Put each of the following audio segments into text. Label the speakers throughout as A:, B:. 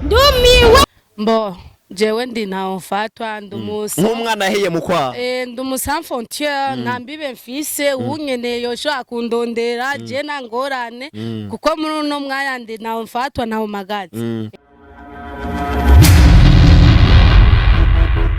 A: ndumiwe mbo jewe ndi ntaho mfatwa ndumusa
B: nk'umwana ahiye mukwa
A: ndumusa frontier ntambibe mfise unyeneye yoshobora kundondera je nangorane kuko muri uno mwanya ndi ntaho mfatwa ntaho magazi.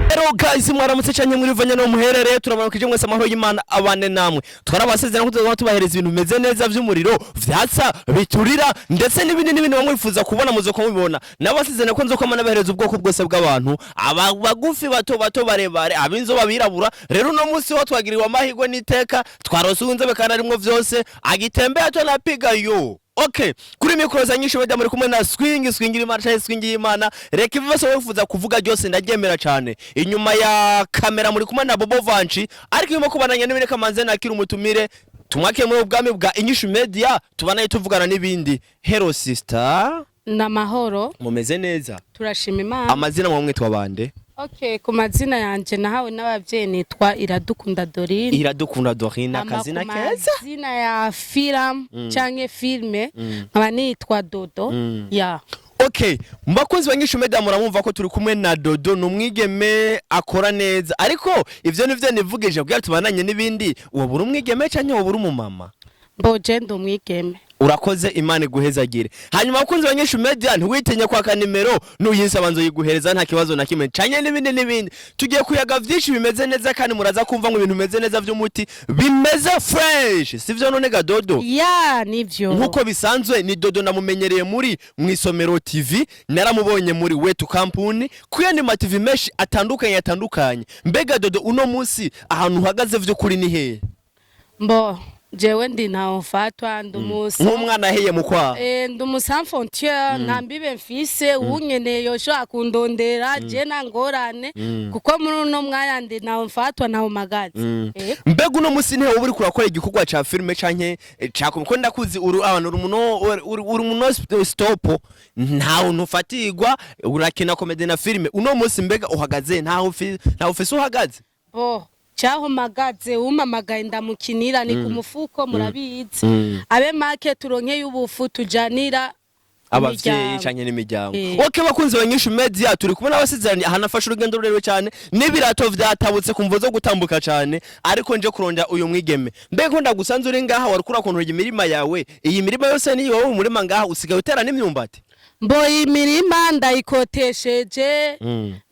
B: Hello guys, mwaramutse cyane muri vanye no muherere turabanukije mwese amahoro y'Imana abane namwe. Twarabasezerana ko tuzoba tubahereza ibintu bimeze neza vy'umuriro vyatsa biturira ndetse n'ibindi bamwifuza kubona muzo ko mubibona. Nabasezerana ko nzokoma nabahereza ubwoko bwose bw'abantu abagufi bato barebare abinzoba birabura. Rero no munsi wo twagiriwe amahirwe n'iteka twarosunze bekana arimwo vyose agitembe ato napiga yo. Okay, kuri mikoro za nyinshi bajya muri kumwe na swingira Imana reka ibibazo wifuza kuvuga byose ndagemera cyane. Inyuma ya kamera muri kumwe na Bobo Vanchi ariko irimo kubananya n'ibindi kamanze nakira umutumire tumwake muri ubwami bwa Inyishu Media tubanaye tuvugana n'ibindi. Hello sister.
A: Namahoro.
B: Mumeze neza?
A: Turashima Imana.
B: Amazina mwe mwitwa bande?
A: Okay, ku mazina yanje nahawe n'abavyeyi nitwa Iradukunda Dorine.
B: Iradukunda Dorine akazina keza.
A: Amazina ya film canke filme nkaba nitwa Dodo. Ya.
B: Okay, mbakunzi banyishu Media muramumva ko turi kumwe na Dodo numwigeme akora neza. Ariko ivyo nivyo nivugije kugira tubananye n'ibindi. Uwo buri umwigeme canke uwo buri umumama?
A: Mboje ndumwigeme.
B: Urakoze Imana iguhezagire. Hanyuma bakunzi banyishu Media ntiwitinye kwaka nimero nuyinsa banzo yiguhereza nta kibazo na kimwe canye n'ibindi tugiye kuyaga vyinshi bimeze neza kandi muraza kumva ngo ibintu bimeze neza vy'umuti bimeze fresh sivyo none ga Dodo?
A: Ya nivyo
B: nkuko bisanzwe ni Dodo namumenyereye muri mwisomero TV naramubonye muri wetu company kuyandi ma TV mesh atandukanye mbega Dodo uno munsi ahantu uhagaze vyo kuri ni hehe?
A: Mbo jewe ndi ntaho mfatwa ndumusa
B: nk'umwana ahiye mukwa
A: ndumusa frontier ntambibe mfise unyeneye yoshobora kundondera je nangorane kuko muri uno mwanya ndi ntaho mfatwa ntaho magazi.
B: Mbega uno musi ntewe uri kurakora igikorwa ca filme canke cako ko ndakuzi uri umuno stop ntaho ntufatirwa urakina comedy na filme uno musi mbega uhagaze ntaho ufise uhagaze?
A: Chaho magaze umamagaye ndamukinira ni ku mufuko murabizi abe market turonke y'ubufu tujanira
B: abavyeyi canke n'imiryango. Okay bakunzi banyishu Media turi kumwe n'abasezerani ahanafasha urugendo rurerure cyane n'ibirato vyatabutse kumvo zo gutambuka cyane ariko nje kuronda uyu mwigeme mbega ko ndagusanze uri ngaha warukura kontorera imirima yawe iyi mirima yose ni wowe umurima ngaha usigaye utera n'imyumbati?
A: Mbo imirima ndayikotesheje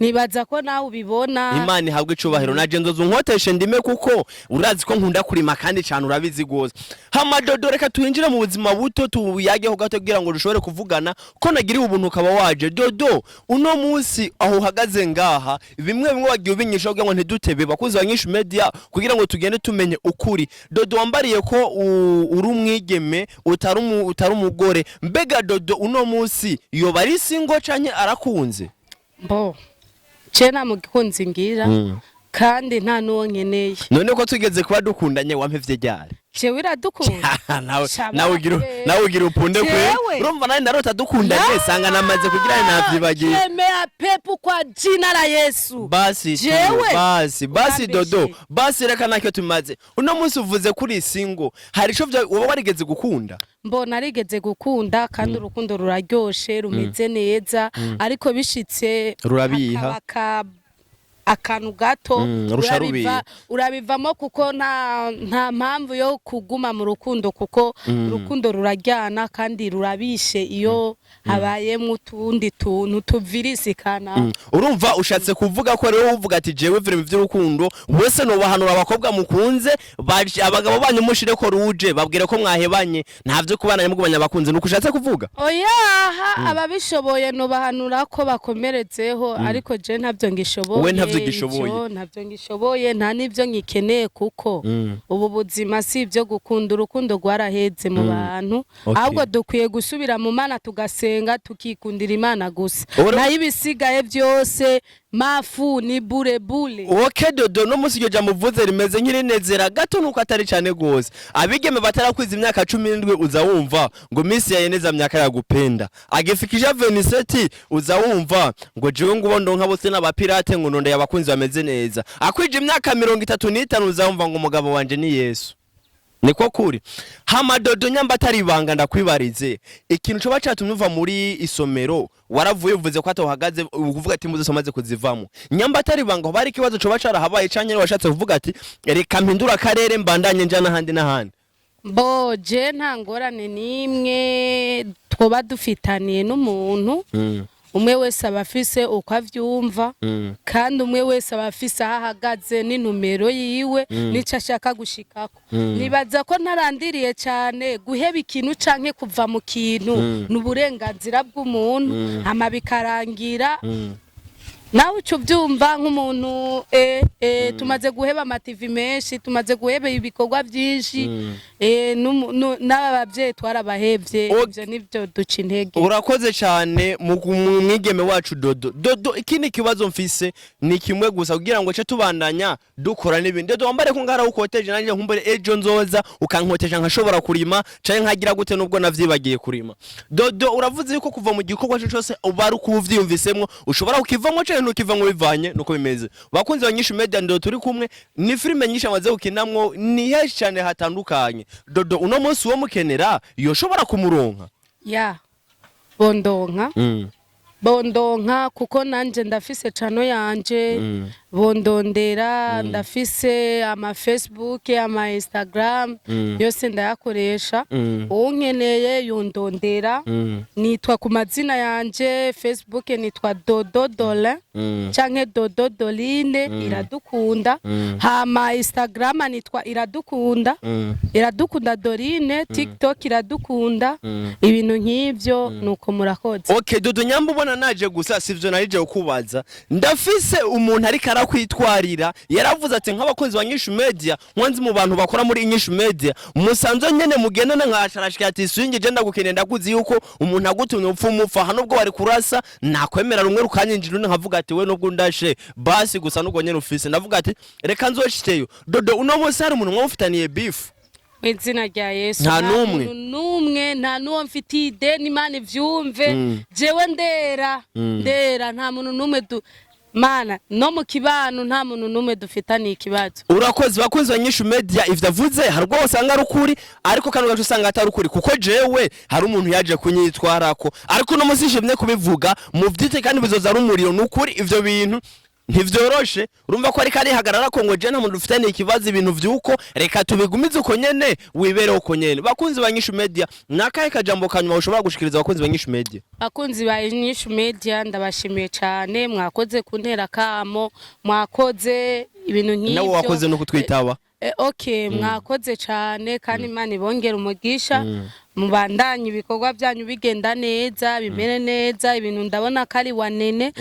A: nibaza ko nawe ubibona.
B: Imana ihabwe icubahiro naje nzozo nkoteshe ndime kuko urazi ko nkunda kurima kandi cyane urabizi gose. Hama Dodo reka tuinjire mu buzima buto tuyageho gato kugira ngo dushobore kuvugana ko nagiriwe ubuntu ukaba waje. Dodo uno munsi aho uhagaze ngaha bimwe wagiye ubinyisha kugira ngo ntidutebe bakuzi banyishu Media kugira ngo tugende tumenye ukuri. Dodo wambariye ko uri umwigeme utari umugore mbega Dodo uno munsi yoba ari singo canke arakunze?
A: Mbo cena mugikunzi ngira kandi nta nuwo nkeneye.
B: None ko tugeze kuba dukundanye wampevye ryari?
A: Jewe iradukunda
B: nawe ugira upunde kwe urumva nani narota dukundanye sanga namaze kugira navyibagiye.
A: Yemea pepu kwa jina la Yesu.
B: Basi Dodo basi reka nakyo tumaze uno munsi uvuze kuri singo hari ico woba warigeze gukunda?
A: Mbo narigeze gukunda kandi urukundo ruraryoshe rumeze neza ariko bishitse
B: rurabiha
A: akantu gato urabivamo kuko nta mpamvu yo kuguma mu rukundo kuko urukundo ruraryana kandi rurabishe iyo habayemo utundi tuntu tuvirisikana.
B: Urumva ushatse kuvuga ko rero uvuga ati jewe vire vy'urukundo wese no bahanura abakobwa mukunze abagabo banyu mushire ko ruje babwire ko mwahebanye ntavyo kubana mugubanya bakunze nuko ushatse kuvuga?
A: Oya ababishoboye no bahanura ko bakomeretseho ariko je ntavyo ngishoboye. Ntabyo ngishoboye nta nivyo ngikeneye kuko ubu buzima si ibyo gukunda urukundo rwaraheze mu bantu ahubwo dukwiye gusubira mu Mana tugasenga tukikundira Imana gusa nayo ibisigaye byose mafu ni burebule.
B: Okay Dodo no musi ryo muvuze rimeze nk'irinezera gato nuko atari cyane gose abigeme batarakwiza imyaka 17 uza wumva ngo misi yayeneza myaka yagupenda agifikije 27 uza wumva ngo jewe ngo ndonka bose n'abapirate ngo nonda yabakunzi bameze neza akwije imyaka 35 uza wumva ngo umugabo wanje ni Yesu. niko kuri hama Dodo nyamba atari ibanga ndakwibarize ikintu cyo bacatumye uva muri isomero waravuye uvuze ko atahagaze uvuga ati muze somaze kuzivamo nyamba atari ibanga bari kibazo cyo bacara habaye canye washatse kuvuga ati reka mpindura akarere mbandanye njana handi n'ahandi
A: boje nta ngorane nimwe twoba dufitaniye n'umuntu umwe wese abafise uko avyumva kandi umwe wese abafise ahagaze n'inumero yiwe nico ashaka gushikako nibaza ko narandiriye cyane guheba ikintu canke kuva mu kintu n'uburenganzira bw'umuntu ama bikarangira nawe ucu byumva nk'umuntu tumaze guheba ama TV menshi tumaze guheba ibikorwa byinshi n'ababyeyi twarabahevye ivyo nivyo duca intege
B: urakoze cyane mu mwigeme wacu Dodo ikindi kibazo mfise ni kimwe gusa kugira ngo ce tubandanya dukora n'ibindi Dodo wambare ko ngara ukoteje nanjye nkumbere ejo nzoza ukankotesha nkashobora kurima canke nkagira gute nubwo navyibagiye kurima Dodo uravuze yuko kuva mu gikorwa cyose ubari kuvyumvisemwo ushobora ukivamo canke ntukivamo bivanye nuko bimeze bakunze abanyishu media ndo turi kumwe ni filime nyinshi amaze gukinamwo ni heshi cyane hatandukanye Dodo uno munsi wo mukenera yoshobora kumuronka
A: ya bondonka kuko nanje ndafise chano yanje bondondera ndafise ama Facebook ama Instagram yose ndayakoresha unkeneye yondondera nitwa ku mazina yanje Facebook nitwa Dodo Dole canke Dodo Doline iradukunda hama Instagram nitwa iradukunda Doline TikTok iradukunda ibintu nk'ivyo nuko murakoze
B: okay Dodo nyamba ubona naje gusa sivyo narije ukubaza ndafise umuntu ari kwitwarira yaravuze ati nk'abakozi ba Nyishu Media mwanzi mu bantu bakora muri Nyishu Media musanzo nyene mugendana nkasharashika ati swinge je ndagukeneye ndakuzi yuko umuntu agutumye upfumupfa hano bwo bari kurasa nakwemera rumwe rukanyinjira nkavuga ati we nubwo ndashe basi gusa nuko nyene ufise ndavuga ati reka nzoshiteyo Dodo uno munsi hari umuntu mwamufitaniye beef
A: izina rya Yesu
B: nta numwe
A: nta nuwo mfitiye ideni Imana ivyumve jewe ndera nta muntu numwe mana no mu kibano nta muntu numwe dufitaniye ikibazo
B: urakoze bakunze ba Nyishu Media ivyavuze hari rwo usanga rukuri ariko kanu gacu usanga atari ukuri kuko jewe hari umuntu yaje kunyitwarako ariko no musishimye kubivuga mu vyite kandi bizoza rumuriro nukuri ivyo bintu ntivyoroshe urumva ko ari kari hagarara ko ngo je nta muntu ufitaniye ikibazo ibintu vyuko reka tubigumize uko nyene wibereho uko nyene bakunzi ba Nyishu Media nakaye kajambo kanyuma ushobora gushikiriza bakunzi ba Nyishu Media
A: bakunzi ba Nyishu Media ndabashimiye cyane mwakoze kuntera kamo mwakoze ibintu nk'ivyo
B: nawe wakoze no kutwitaba
A: okay mwakoze cyane kandi Imana ibongera umugisha mubandanye ibikorwa byanyu bigenda neza bimere neza ibintu ndabona kari wane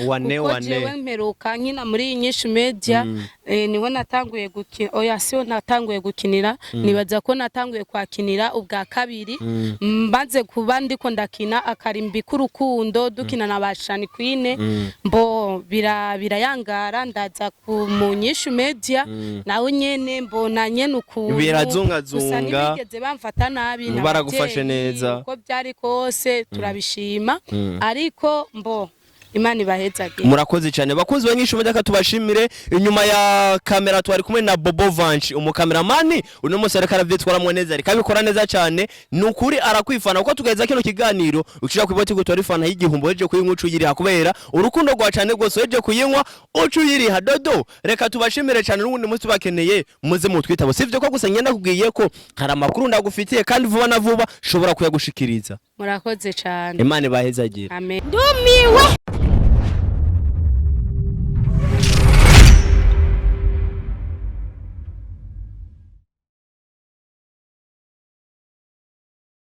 A: jewe mperuka nkina muri Nyishu Media niwe natanguye gukina siyo natanguye gukinira nibaza ko natanguye kwakinira ubwa kabiri mbanze kuba ndiko ndakina akarimbi k'urukundo dukina na bashani Queen mbo birayangara ndaza ku mu Nyishu Media nawe nyene mbona nyene ukuntu
B: birazungazunga
A: bigeze bamfata nabi
B: baragufashe neza
A: uko byari kose turabishima ariko mbo Imana ibahezage
B: murakoze cyane bakunzi ba Nyishu Media tubashimire inyuma ya kamera twari kumwe na Bobo Vanchi umukameramani uno munsi ariko aravyitwaramwe neza ariko abikora neza cyane nukuri arakwifana uko tugaheza kino kiganiro ukishaka kwiboti gutwara ifana y'igihumbo eje kuyinkucu yiriha kubera urukundo rwa cyane rwose eje kuyinywa ucu yiriha Dodo reka tubashimire cyane n'ubundi munsi bakeneye muze mutwitabo sivyo ko gusa ngenda kubwiye ko hari amakuru ndagufitiye kandi vuba na vuba shobora kuyagushikiriza
A: murakoze cyane
B: Imana ibahezagire
A: amen ndumiwe